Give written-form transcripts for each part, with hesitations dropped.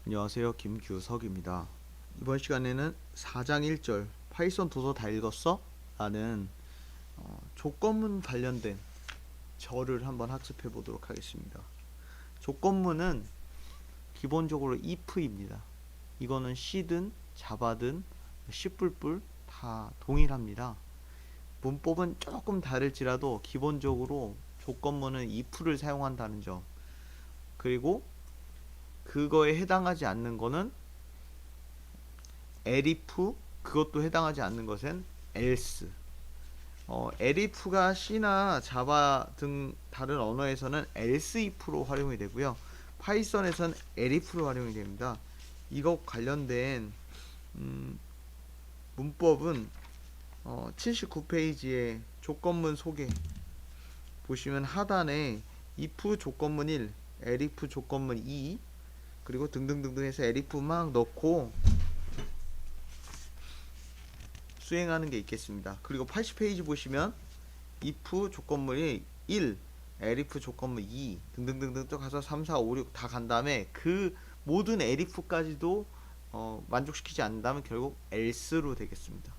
안녕하세요. 김규석입니다. 이번 시간에는 4장 1절 파이썬 도서 다 읽었어? 라는 조건문 관련된 절을 한번 학습해 보도록 하겠습니다. 조건문은 기본적으로 if입니다. 이거는 C든 자바든 C++ 다 동일합니다. 문법은 조금 다를지라도 기본적으로 조건문은 if를 사용한다는 점, 그리고 그거에 해당하지 않는 거는 elif, 그것도 해당하지 않는 것은 else. elif가 C나 자바 등 다른 언어에서는 else if로 활용이 되고요. 파이썬에서는 elif로 활용이 됩니다. 이것 관련된 문법은 79페이지의 조건문 소개 보시면 하단에 if 조건문 1, elif 조건문 2, 그리고 등등등등 해서 elif 막 넣고 수행하는 게 있겠습니다. 그리고 80페이지 보시면 if 조건문이 1, elif 조건문 2 등등등등 또 가서 3, 4, 5, 6 다 간 다음에 그 모든 elif까지도 만족시키지 않는다면 결국 else로 되겠습니다.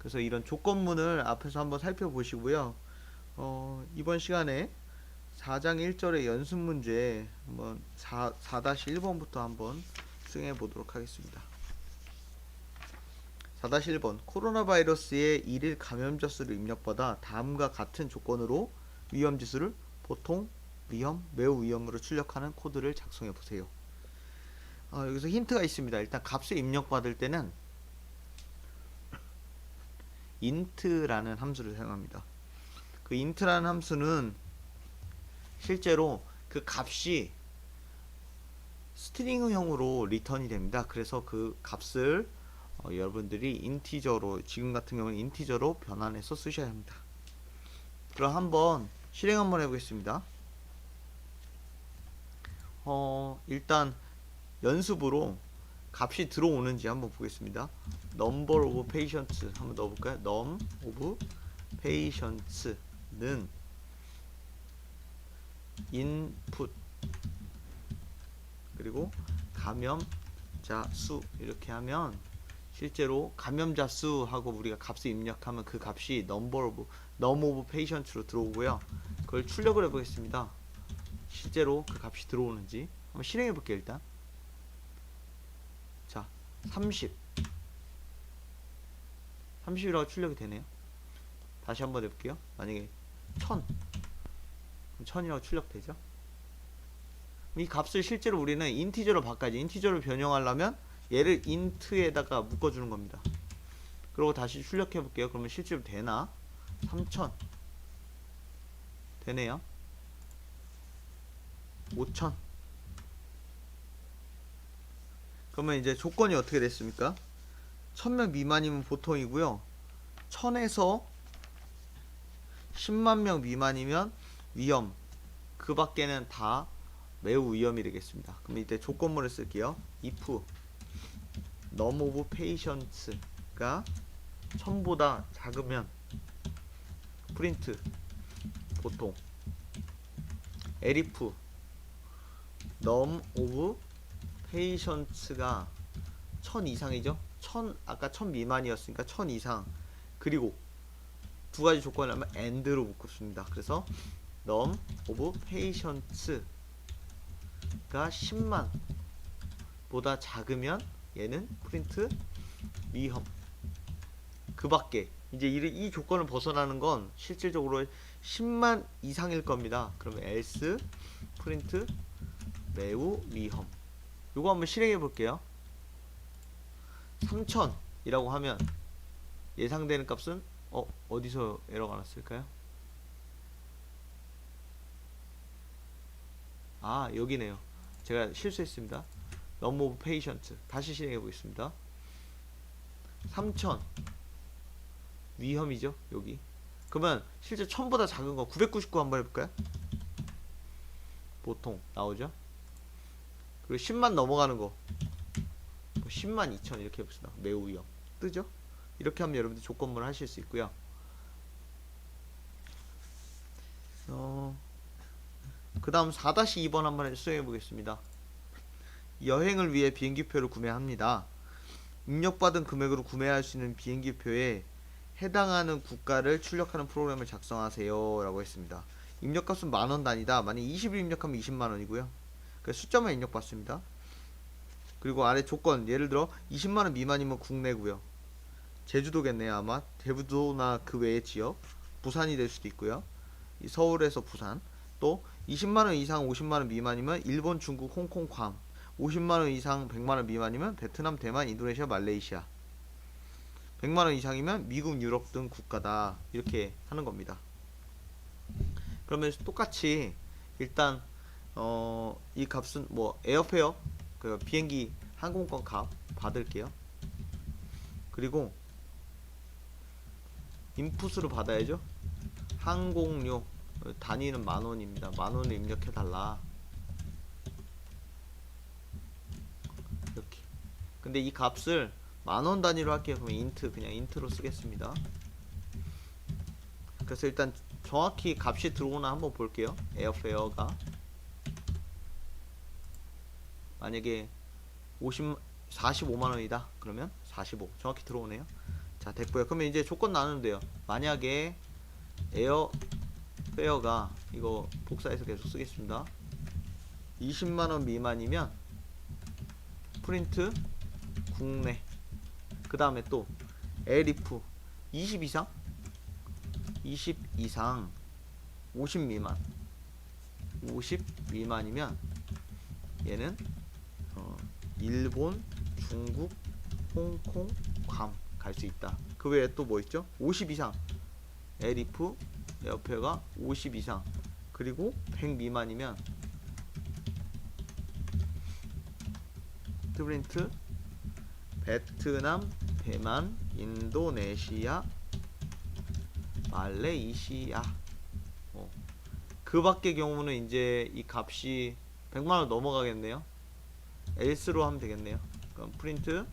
그래서 이런 조건문을 앞에서 한번 살펴보시고요. 이번 시간에 4장 1절의 연습 문제 한번 4-1번부터 한번 수행해 보도록 하겠습니다. 4-1번 코로나 바이러스의 1일 감염자 수를 입력받아 다음과 같은 조건으로 위험지수를 보통, 위험, 매우 위험으로 출력하는 코드를 작성해 보세요. 여기서 힌트가 있습니다. 일단 값을 입력받을 때는 int라는 함수를 사용합니다. 그 int라는 함수는 실제로 그 값이 스트링형으로 리턴이 됩니다. 그래서 그 값을 여러분들이 인티저로, 지금 같은 경우는 인티저로 변환해서 쓰셔야 합니다. 그럼 한번 실행 한번 해보겠습니다. 일단 연습으로 값이 들어오는지 한번 보겠습니다. number of patients 한번 넣어볼까요? num of patients는 input 그리고 감염자 수 이렇게 하면 실제로 감염자 수하고 우리가 값을 입력하면 그 값이 num of patients로 들어오고요. 그걸 출력을 해보겠습니다. 실제로 그 값이 들어오는지 한번 실행해 볼게요. 일단 자 30이라고 출력이 되네요. 다시 한번 해볼게요. 만약에 1000이라고 출력되죠. 이 값을 실제로 우리는 인티저로 바꿔야지. 인티저로 변형하려면 얘를 int에다가 묶어주는 겁니다. 그리고 다시 출력해 볼게요. 그러면 실제로 되나? 3000 되네요. 5000. 그러면 이제 조건이 어떻게 됐습니까? 1000명 미만이면 보통이고요. 1000에서 10만 명 미만이면 위험, 그 밖에는 다 매우 위험이 되겠습니다. 그럼 이때 조건문을 쓸게요. if num of patients가 1000보다 작으면 프린트 보통, elif num of patients가 1000 이상이죠. 1000 아까 1000 미만이었으니까 1000 이상, 그리고 두 가지 조건을 하면 and로 묶습니다. 그래서 num of patients가 10만 보다 작으면 얘는 프린트 위험, 그 밖에 이제 이 조건을 벗어나는 건 실질적으로 10만 이상일 겁니다. 그러면 else 프린트 매우 위험. 요거 한번 실행해 볼게요. 3000이라고 하면 예상되는 값은 어디서 에러가 났을까요? 여기네요. 제가 실수했습니다. num of patient 다시 실행해 보겠습니다. 3000 위험이죠. 여기. 그러면 실제 1000보다 작은 거 999 한번 해볼까요? 보통 나오죠. 그리고 10만 넘어가는 거 10만 2000 이렇게 해봅시다. 매우 위험 뜨죠. 이렇게 하면 여러분들 조건문을 하실 수 있고요. 그 다음 4-2번 한번 수행해 보겠습니다. 여행을 위해 비행기표를 구매합니다. 입력받은 금액으로 구매할 수 있는 비행기표에 해당하는 국가를 출력하는 프로그램을 작성하세요 라고 했습니다. 입력값은 만원 단위다. 만약 20을 입력하면 20만원이고요. 숫자만 입력받습니다. 그리고 아래 조건, 예를 들어 20만원 미만이면 국내고요. 제주도겠네요 아마. 제주도나 그 외의 지역, 부산이 될 수도 있고요. 서울에서 부산. 또 20만원 이상 50만원 미만이면 일본, 중국, 홍콩, 괌. 50만원 이상 100만원 미만이면 베트남, 대만, 인도네시아, 말레이시아. 100만원 이상이면 미국, 유럽 등 국가다. 이렇게 하는 겁니다. 그러면 똑같이 일단 이 값은 뭐 에어페어, 그 비행기 항공권 값 받을게요. 그리고 인풋으로 받아야죠. 항공료 단위는 만원입니다. 만원을 입력해 달라. 이렇게. 근데 이 값을 만원 단위로 할게요. 그러면 인트, 그냥 인트로 쓰겠습니다. 그래서 일단 정확히 값이 들어오나 한번 볼게요. 에어페어가 만약에 45만원이다 그러면 45 정확히 들어오네요. 자, 됐고요. 그러면 이제 조건 나누면 돼요. 만약에 에어페어가, 이거 복사해서 계속 쓰겠습니다. 20만원 미만이면 프린트 국내. 그 다음에 또 에리프 20 이상 50 미만 50 미만이면 얘는 일본, 중국, 홍콩, 괌 갈 수 있다. 그 외에 또 뭐 있죠? 50 이상 에리프 에어페어가 50 이상 그리고 100 미만이면 프린트 베트남, 대만, 인도네시아, 말레이시아. 그 밖의 경우는 이제 이 값이 100만원 넘어가겠네요. else로 하면 되겠네요. 그럼 프린트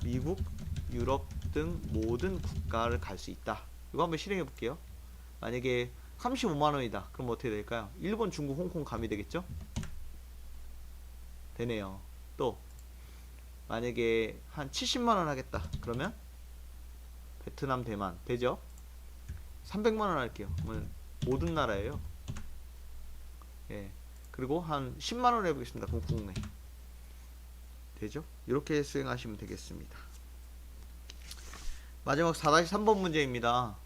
미국, 유럽 등 모든 국가를 갈 수 있다. 이거 한번 실행해 볼게요. 만약에 35만원이다. 그럼 어떻게 될까요? 일본, 중국, 홍콩 감이 되겠죠? 되네요. 또 만약에 한 70만원 하겠다. 그러면 베트남, 대만 되죠? 300만원 할게요. 그러면 모든 나라예요. 예. 그리고 한 10만원 해보겠습니다. 그럼 국내 되죠? 이렇게 수행하시면 되겠습니다. 마지막 4-3번 문제입니다.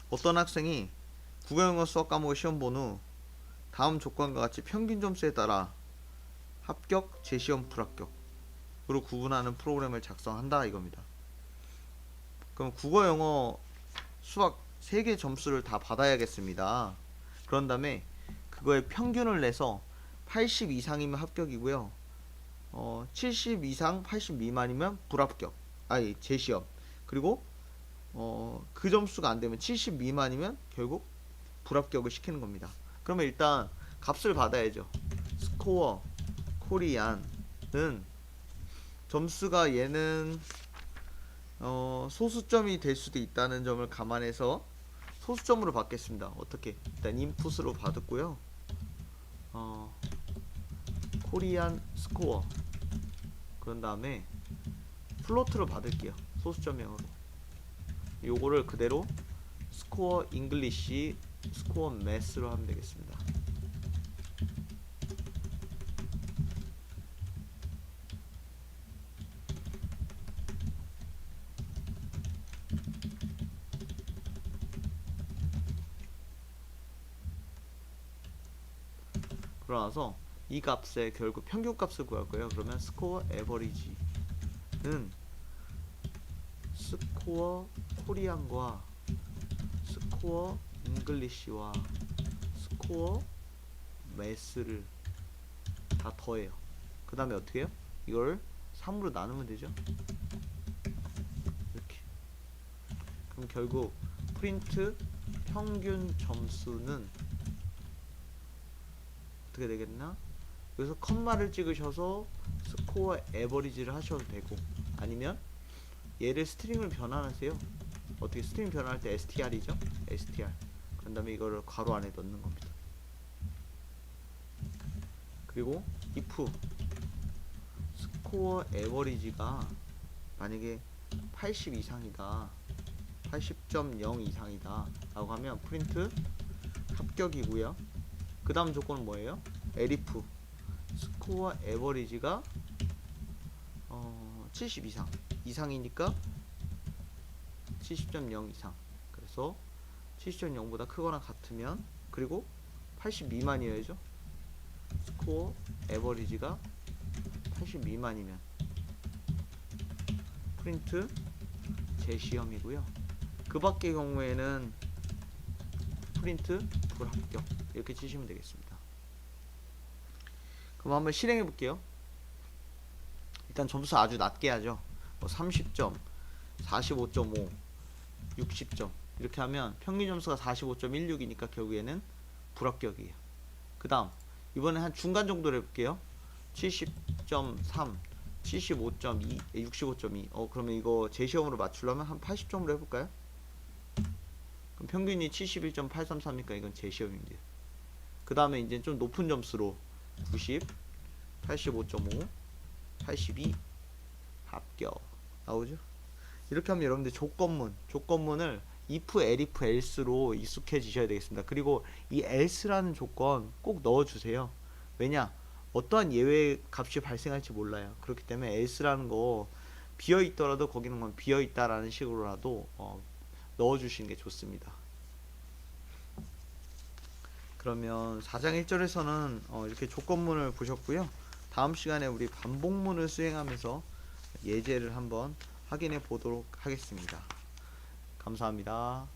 어떤 학생이 국어영어 수학 과목을 시험 본 후 다음 조건과 같이 평균 점수에 따라 합격, 재시험, 불합격으로 구분하는 프로그램을 작성한다 이겁니다. 그럼 국어, 영어, 수학 3개 점수를 다 받아야겠습니다. 그런 다음에 그거의 평균을 내서 80 이상이면 합격이고요. 70 이상 80 미만이면 불합격. 아니 재시험. 그리고 그 점수가 안되면 70 미만이면 결국 불합격을 시키는 겁니다. 그러면 일단 값을 받아야죠. 스코어 코리안은 점수가 얘는 소수점이 될 수도 있다는 점을 감안해서 소수점으로 받겠습니다. 어떻게? 일단 인풋으로 받았고요. 코리안 스코어 그런 다음에 플로트로 받을게요. 소수점형으로. 요거를 그대로 스코어 잉글리시 스코어 매스로 하면 되겠습니다. 그러나서 이 값의 결국 평균 값을 구할 거예요. 그러면 스코어 에버리지는 스코어 코리안과 스코어 잉글리시와 스코어 매스를 다 더해요. 그 다음에 어떻게 해요? 이걸 3으로 나누면 되죠. 이렇게. 그럼 결국 프린트 평균 점수는 어떻게 되겠나? 여기서 컴마를 찍으셔서 스코어 에버리지를 하셔도 되고, 아니면 얘를 스트링을 변환하세요. 어떻게 스트링 변환할 때 str이죠? str 그 다음에 이거를 괄호 안에 넣는 겁니다. 그리고 if 스코어 에버리지가 만약에 80 이상이다, 80.0 이상이다 라고 하면 프린트 합격이고요. 그 다음 조건은 뭐예요? elif 스코어 에버리지가 70 이상이니까 70.0 이상. 그래서 70.0보다 크거나 같으면, 그리고 80 미만이어야죠. 스코어 에버리지가 80 미만이면 프린트 재시험이고요. 그 밖의 경우에는 프린트 불합격 이렇게 치시면 되겠습니다. 그럼 한번 실행해 볼게요. 일단 점수 아주 낮게 하죠. 뭐 30점, 45.5, 60점 이렇게 하면 평균 점수가 45.16이니까 결국에는 불합격이에요. 그 다음 이번에 한 중간 정도로 해볼게요. 70.3, 75.2, 65.2. 그러면 이거 제시험으로 맞추려면 한 80점으로 해볼까요? 그럼 평균이 71.833이니까 이건 제시험입니다. 그 다음에 이제 좀 높은 점수로 90, 85.5, 82 합격 나오죠. 이렇게 하면 여러분들 조건문을 if, elif, else로 익숙해지셔야 되겠습니다. 그리고 이 else라는 조건 꼭 넣어주세요. 왜냐? 어떠한 예외 값이 발생할지 몰라요. 그렇기 때문에 else라는 거 비어있더라도 거기는 비어있다라는 식으로라도 넣어주시는 게 좋습니다. 그러면 4장 1절에서는 이렇게 조건문을 보셨고요. 다음 시간에 우리 반복문을 수행하면서 예제를 한번 확인해 보도록 하겠습니다. 감사합니다.